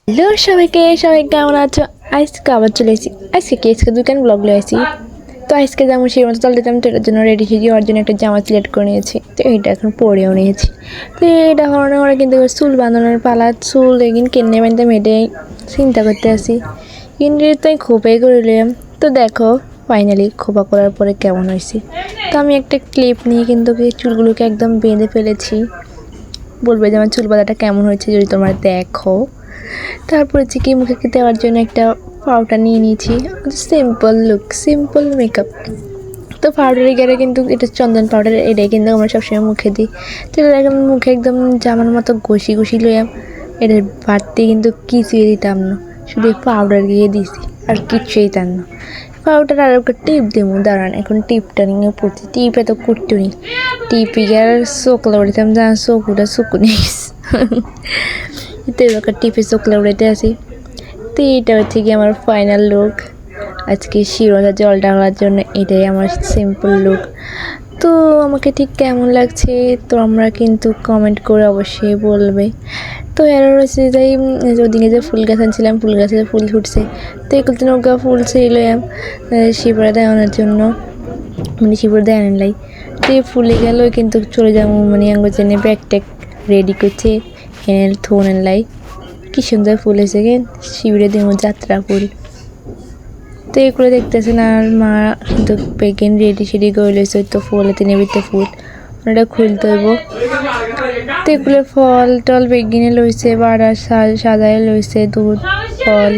Hello সবাইকে, সবাই কেমন আছো? আজকে আবার চলে এসেছি। আজকে দুকান ব্লগ নিয়ে আসি। তো আজকে যেমন সেই মতো চল দিতাম, তো এটার জন্য রেডি হয়ে যাওয়ার জন্য একটা জামা সিলেক্ট করে নিয়েছি। তো এইটা এখন পরেও নিয়েছি। তো এটা হওয়ার ওরা কিন্তু চুল বাঁধানোর পালা, চুল এগিন কেনে বাঁধতে মেটে চিন্তা করতে আসি। কিন্তু তাই খোপাই করে নিলাম। তো দেখো ফাইনালি খোপা করার পরে কেমন হয়েছে। তো আমি একটা ক্লিপ নিয়ে কিন্তু চুলগুলোকে একদম বেঁধে ফেলেছি। বলবে যে আমার চুল বাঁধাটা কেমন হয়েছে যদি তোমরা দেখো। তারপরে চিকি মুখে দেওয়ার জন্য একটা পাউডার নিয়ে নিয়েছি। Simple look, simple makeup. তো পাউডারের গেলে কিন্তু এটা চন্দন পাউডার, এটাই কিন্তু আমরা সবসময় মুখে দিই। তো এটা এখন মুখে একদম জামার মতো ঘষি লইয়াম। এটার বাড়তি কিন্তু কিছুই দিতাম না, শুধু পাউডার দিয়ে দিছি আর কিচ্ছুই দিতাম না। পাউডার আর ওকে টিপ দেবো, দাঁড়ান এখন টিপটা নিয়ে পড়ছি। টিপ এত করতে নি, টিপি গিয়ে আর চোখলা উড়িতাম, যা চোখটা শুকুনে গেছে। তো এবার টিপে চোখলা উড়াইতে আসি। তো এটা হচ্ছে কি আমার ফাইনাল লুক। আজকে শিরোজা জল ঢালার জন্য এটাই আমার সিম্পল লুক। তো আমাকে ঠিক কেমন লাগছে তো আমরা কিন্তু কমেন্ট করে অবশ্যই বলবে। তো এর হচ্ছে যাই ওদিকে যে ফুল গাছ আনছিলাম, ফুল গাছে ফুল ফুটছে। তো এগুলো নৌকা ফুল ছিল শিবরা দেওয়ানোর জন্য, মানে শিবরা দেয় আনলাই। তো ফুলে গেল কিন্তু চলে যাবো, মানে আঙ্গুর জেনে ব্যাগ ট্যাগ রেডি করছে এনে থোন লাই। কি সুন্দর ফুল এসে গেন শিবিরে দিব যাত্রা ফুল। তো এগুলো দেখতেছেন আর মা কিন্তু বেগিন রেডি সেডি করে লইছে। তো ফুল তিনে বিতে ফুল ওটা খুলতে হইব। তো এগুলো ফল টল বেগিনে লইছে, বাড়া সাজায় লইছে, দুধ ফল।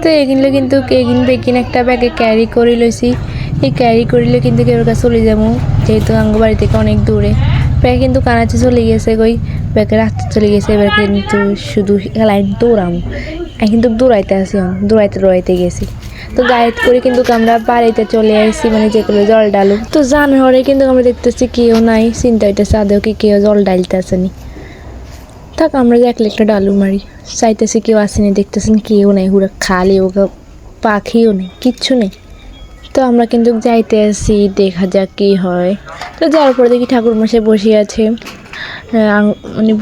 তো এগুলো কিন্তু বেগিন একটা ব্যাগে ক্যারি করে লইছি। এই ক্যারি করিলে কিন্তু কেউ কাছে চলে যাবো, যেহেতু আঙ্গ বাড়ি থেকে অনেক দূরে। ব্যাগ কিন্তু কানাচে চলে গেছে, কই ব্যাগে রাখতে চলে গেছে। এবার কিন্তু শুধু লাইন দৌড়ামো, আমি কিন্তু দৌড়াইতে গেছি। তো গাইড করে কিন্তু আমরা বাড়িতে চলে আসছি, মানে যেগুলো জল ডালু। তো জানুয়ারি কিন্তু আমরা দেখতেছি কেউ নাই, চিন্তা হইতেছে আদেও কি কেউ জল ডালতে আসেনি। থাক আমরা যে একটা ডালু মারি, চাইতেছি কেউ আসেনি, দেখতেছেন কেউ নেই, হুড়া খালি, ওকে পাখিও নেই, কিচ্ছু নেই। তো আমরা কিন্তু যাইতে আসি, দেখা যাক কী হয়। তো যাওয়ার পরে দেখি ঠাকুরমশাই বসে আছে, মানে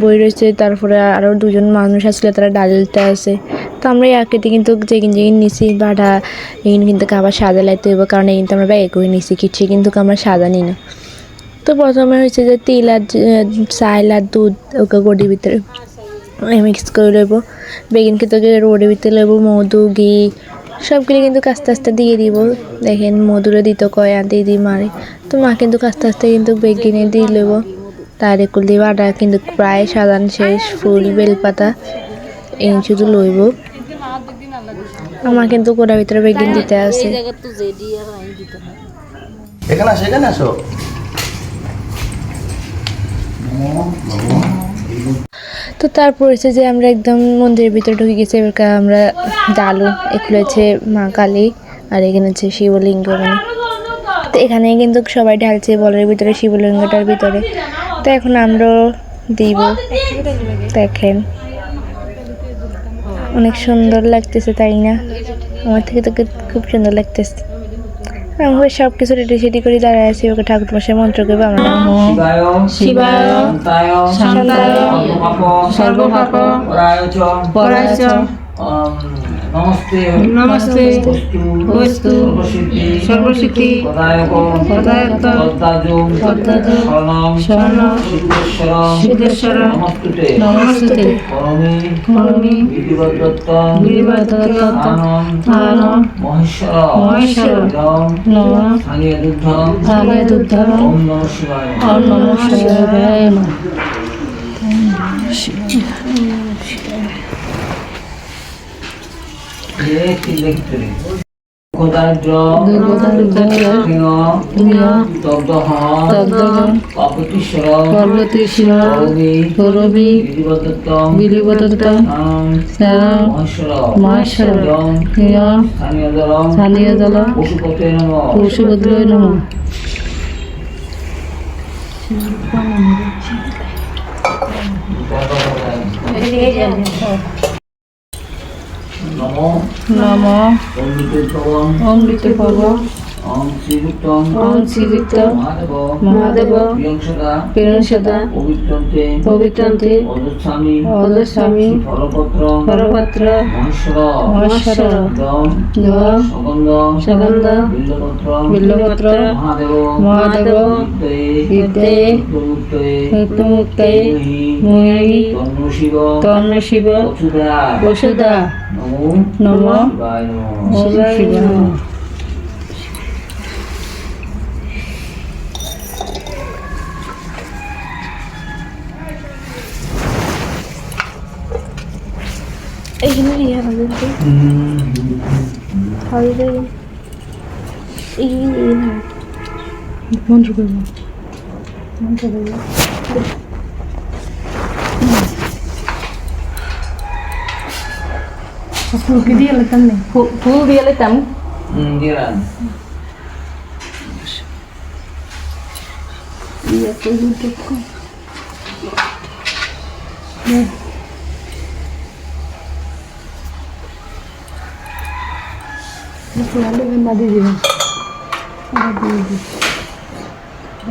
বই রয়েছে। তারপরে আরও দুজন মানুষ আসলে তারা ডালতে আছে। তো আমরা এই আঁকিতে কিন্তু যেগিন নিছি বাড়া, এগিন কিন্তু আবার সাদা লাইতে হইব, কারণ এই কিন্তু আমরা ব্যাগে করে নিছি, কিছু কিন্তু আমরা সাদা নিই না। তো প্রথমে হয়েছে যে তিল আর চাইল আর দুধ ওকে গড়ির ভিতরে মিক্স করে লইব। বেগিন কিন্তু রোডের ভিতরে লইব, মধু ঘি সবগুলি কিন্তু আস্তে আস্তে দিয়ে দিব। দেখেন মধুরে দিত কয় আর দিদি মারে। তো মা কিন্তু আস্তে আস্তে কিন্তু বেগিনে দিয়ে লইব। তার একুল দিয়ে বাটা কিন্তু প্রায় সাজান শেষ, ফুল বেলপাতা এই শুধু লইব। আমার কিন্তু গোড়ার ভিতরে বেগিন দিতে আছে। এখানে আসো। তো তারপর হচ্ছে যে আমরা একদম মন্দিরের ভিতরে ঢুকে গেছি। এবার আমরা ডালু, এগুলো হচ্ছে মা কালী আর এখানে হচ্ছে শিবলিঙ্গ। মানে তো এখানে কিন্তু সবাই ঢালছে বলের ভিতরে, শিবলিঙ্গটার ভিতরে। তো এখন আমরাও দিব, দেখেন অনেক সুন্দর লাগতেছে তাই না? আমার থেকে তো খুব সুন্দর লাগতেছে। আমরা সব কিছু রেডি সেডি করে দাঁড়ায় আছি, ওকে ঠাকুর মশাই মন্ত্র করবো। আমরা শিবায় শান্তায় সর্বপাপ পরায়চ নমস্তে বস্তু সর্বসিদ্ধি পদায়ত্ত শরণং সিদ্ধেশ্বর নমস্তুতে করমি বিধিবদ্ধ আনম মহেশ্বর নমঃ স্থানীয় দুদ্ধ ওম নমঃ শিবায়। স্থানীয় দল পশুপত্র নমঃ। নমঃ অমৃত ভব ওম শ্রীযুক্তম মহাদেব মহাদেব প্রিয়ংসদা পবিত্রন্তে অজস্বামী অজস্বামী ফলপত্র মহেশ্বর দম সগন্ধ বিল্লপত্র মহাদেব হৃদয়ে মুক্তয়ে মুহি তন্ন শিব বসুধা নমো শিবায় নমঃ। এখানে ইয়ে হবে হবে এই না মন্ত্র করবো মন্ত্র করবো ফুলকে দিয়ে লেতাম নেই ফুল দিয়ে লেতাম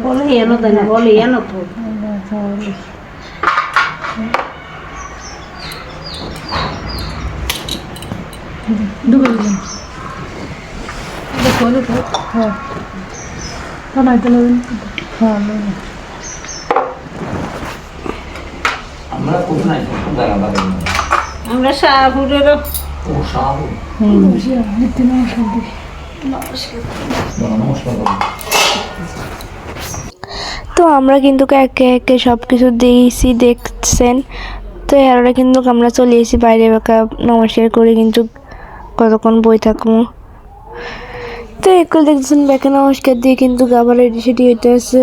বলে এনো দেয় না বলে এনো তো দেখো হ্যাঁ তো নাই তো হ্যাঁ আমরা কোথায় কোন জায়গা বাড়ি আমরা শাহপুরের ও সাহু নমস্কার তো আমরা কিন্তু একে একে সব কিছু দেখছেন। তো এরা কিন্তু আমরা চলে এসেছি বাইরে বাঁকা নমস্কার করে কিন্তু কতক্ষণ বই থাকবো। তো এগুলো দেখছেন ব্যাকে নমস্কার দিয়ে কিন্তু আবার রেডি সেটি হইতে আছে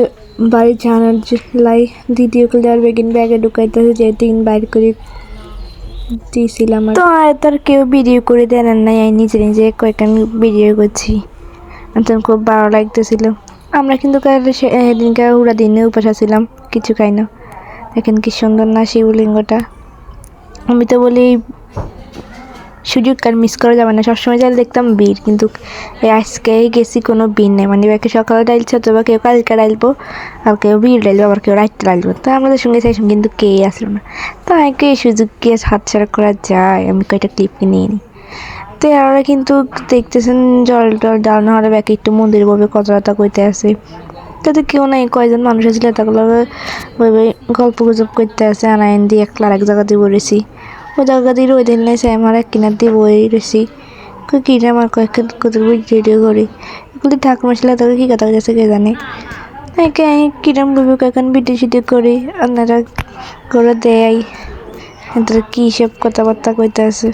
বাড়ি জানার লাই দ্বিতীয় কুলে আর বেগিন ব্যাগে ঢুকাইতে আছে যেহেতু বাইর করে দিয়েছিলাম। তো তার কেউ ভিডিও করে দেন আর নাই নিজে নিজে কয়েকখান ভিডিও করছি তখন খুব ভালো লাগতেছিল। আমরা কিন্তু সেদিনকে পুরা দিনে উপাস ছিলাম কিছু খাই না। দেখেন কি সুন্দর না শিবলিঙ্গটা। আমি তো বলি সুযোগ আর মিস করা যাবে না, সবসময় যাই দেখতাম বীর, কিন্তু আজকে গেছি কোনো বীর নেই। মানে একে সকালে ডাইলছে অথবা কেউ কালকে ডাইলবো আর কেউ বীর ডাইলবো আবার কেউ রাইতে ডাইলবো। তো আমাদের সঙ্গে চাইছিলাম কিন্তু কে আসলো না। তো আমাকে এই সুযোগ কি হাতছাড়া করা যায়, আমি কয়েকটা ক্লিপ নিয়ে নিই। তো এরা কিন্তু দেখতেছেন জল টল ডালানো হলে ব্যাকে একটু মন্দির বলবে কথা কইতে আসে। তাতে কেউ নাই, কয়জন মানুষ আছে তাগুলো গল্প গুজব করতে আসে। আনায়ন দিয়ে একলা এক জায়গা দিয়ে বলেছি ওই জায়গা দিয়ে ওই দিন নাই আমার এক কিনার দিয়ে বই রয়েছি কিনে আমার কয়েকদিন কোথাও ভিডিও করি এগুলি ঠাকুর মশলা তাকে কী কথা গেছে কে জানে। কিরম বলবো কয়েকখান ভিডিও করি আপনারা করে দেয় তারা কী সব কথাবার্তা কইতে আছে।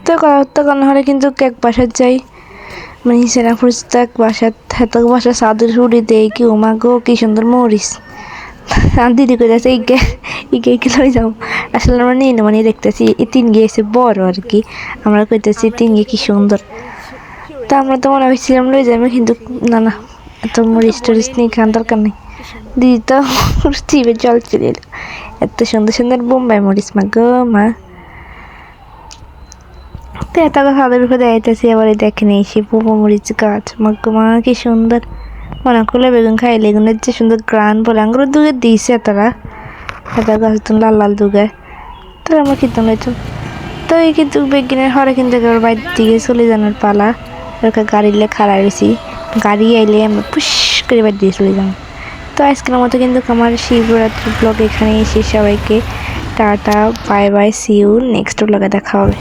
তো কথাবার্তা কারণ হলে কিন্তু এক বাসার যাই মানে সেনাপুর এক বাসার এত বাসা সাদের উড়ি দেয় কি ওমা গো কি সুন্দর মরিস আর দিদি করে আছে ইকে লই যাও। আসলে আমরা নিয়ে মানে দেখতেছি এই তিন গিয়েছে বড় আর কি, আমরা কইতেছি তিন গিয়ে কি সুন্দর। তা আমরা তো মনে হয়েছিলাম লই যাবো, কিন্তু না না এত মরিচ টরিচ নিয়ে খান দরকার নেই। দিদি তো চিপে জল চলে এলো, এত সুন্দর সুন্দর বোম্বাই মরিচ মা গো মা। তো এত সাদের উপরে দেখাইতেছি আবার দেখেনি সে বোম্বা মরিচ গাছ মা গো মা কি সুন্দর। মনে করলে বেগুন খাইলে এগুলোর যে সুন্দর গ্রান বলে আঙ্গুর দুগে দিয়েছে তারা এত গাছ তো লাল লাল দুগে তারা আমরা কীর্তন হইতো। তো এই কিন্তু বেগিনের হরে কিন্তু একেবারে বাইরের দিকে চলে যাওয়ার পালা। ওরকম গাড়ি নিয়ে খাড়া রয়েছি, গাড়ি আইলে আমরা পুশ করে বাইর দিয়ে চলে যাবো। তো আজকের মতো কিন্তু আমার শিবরাত্রি ব্লগ এখানেই শেষ। সবাইকে টাটা bye bye, see you next ব্লগে দেখা হবে।